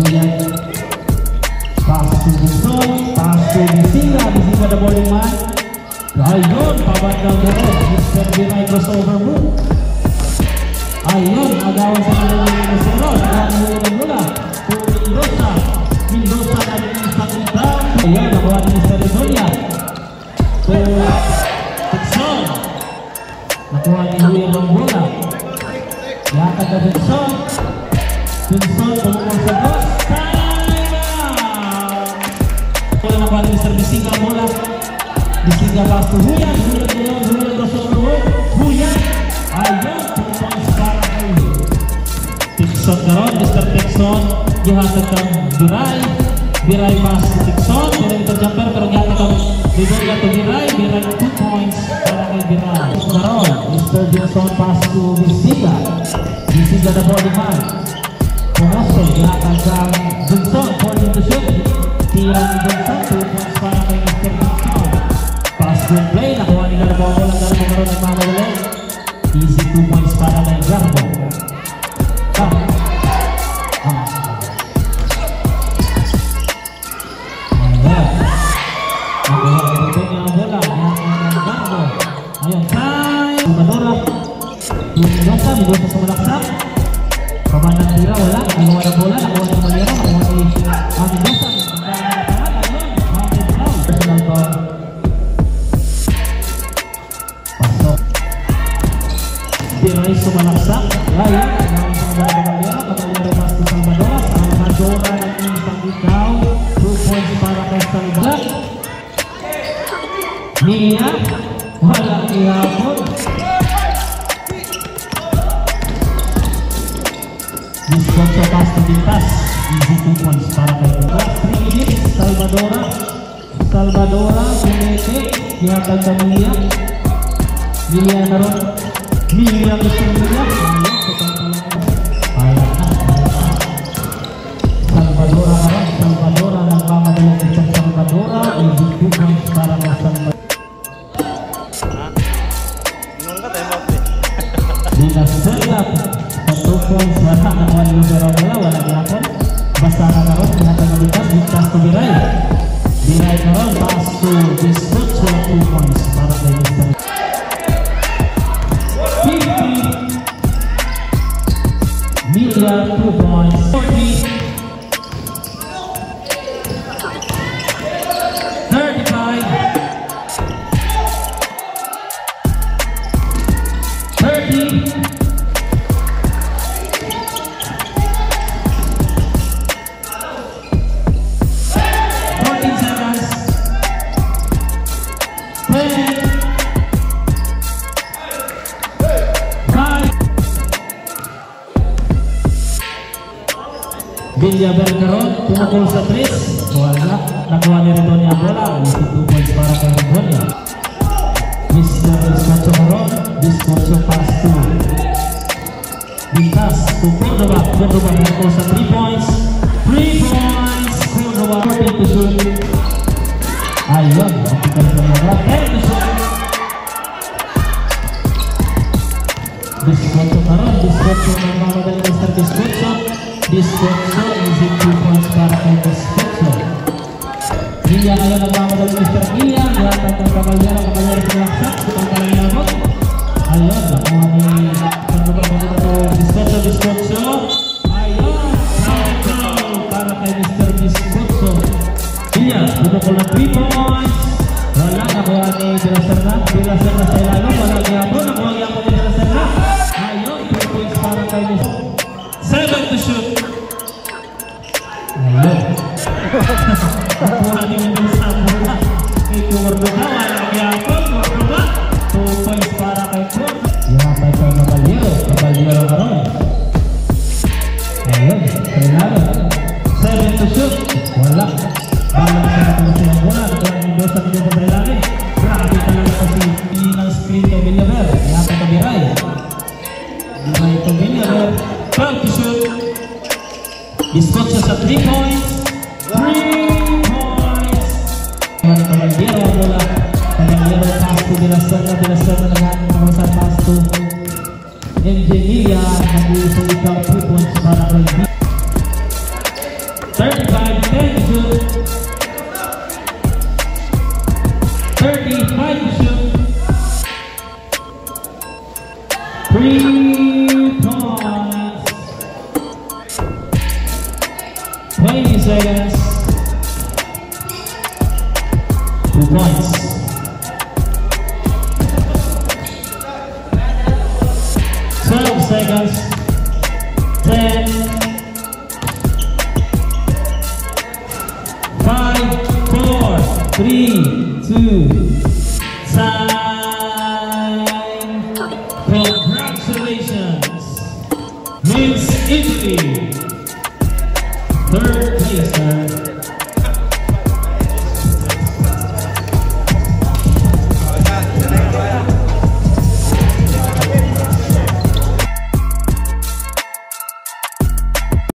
Buyan. Pass to Wilson. Pass to Bisiga. Bisiga the bowling man. Ayun, pabandang meron. Mr. Binay crossover move. Ayun, agawan sa kanilang ng Serol. Agawan ng mula. To Mendoza. Mendoza na rin isang down. Ayun, nakuha ni Mr. Redonia. To Dixon. Nakuha ni William ng bola. Yata ka Dixon. Dixon, tumukol sa boss. Time out! Kung nakuha ni Mr. Bisiga ang bola. Bisiga pass to Huyan. Huyan crossover move. Huyan. Ayun, 2 points para kay Dixon karon. Mr. Dixon gihatag kang Biray. Biray pass to Dixon. Biray interjumper pero gihatag kang Biray to Biray. Biray 2 points para kay Biray. Karon, Mr. Dixon pass to Bisiga. Bisiga the body man. Pumoso gihatag kang Dixon. Falling to shoot. Tira ni Dixon. 2 points para kay Mr. Dixon. Pass good play. Nakuha nila na bawal lang karon karon ng mga ulit. Easy 2 points para kay Garbo. Ayan, time! Madura. Mendoza sa malaksak. Pabandang tira, wala. Nakuha na bola. Nakuha na Malero. Nakuha si Mendoza. Personal foul. Pasok. Biray sumalaksak. Raya. Nakuha sa Malero. Kamalero mas to Salvador. Salvador ang isang ikaw. 2 points para kay Salvador. Nia. Wala ihapon. Disconso pass to Pintas. Easy 2 points para kay Pintas. 3 minutes. Salvadora. Pinete. Ihatag ka Milia. Milia na ron. Milia gusto Milia. Salvadora na ron. Salvadora. Nagmamadalang isang Salvadora. Easy 2 points para kay Salvadora. Dinaserlap sa 2 points wala nakuha ni Lucero wala gihapon basta na karon pinatangalitas ligtas to Biray karon pass to Discoach wala 2 points para kay Mr. 50 Milia 2 points 40 Villaver karon, tumukol sa 3. Wala. Nakuha ni Redonia bola. 2 points para kay Redonia. Mr. Discocho karon. Discocho pass to Pintas to Cordova. Cordova tumukol sa 3 points. 3 points. Cordova 14 to shoot. Ayun. Matikal sa mga 10 to shoot. Discocho karon. Discocho ng mga magaling Mr. Discocho. Discocho, easy 2 points para kay Discocho. Iya ngayon nagmamadali Mr. Iya. Lihatag ng Kamalero pinaksak. Sumang kalanginabot. Ayun, nakuha ni Discocho. Ayun, foul para kay Mr. Discocho. Iya, tumukol ng 3 points. Wala, nakuha ni Delaserna sa ilalim. Wala gihapon, nakuha gihapon ni Delaserna. Ayun, 2 points para kay Mr. 7 to shoot. Ayun. Nakuha ni Mendoza bola. Ito Cordova, wala gihapon. Cordova, 2 points para kay Cordova. Ihatay kay Caballero karon. Ayun, kailangan 7 to shoot. Wala. Balang sa nakuha ng bola. Nakuha ni Mendoza sa Brilane. Grabe talaga kasi ng screen kay Villaver. Ihatay kay Biray. Biray to Villaver. 12 to shoot. Discocho sa 3 points. 3 points. Caballero bola. Caballero pass to Delaserna naman sa pass to Engineer. Nag-uusong ikaw 3 points para kay 20 seconds. 2 points. 12 seconds. 10. 5, 4, 3, 2,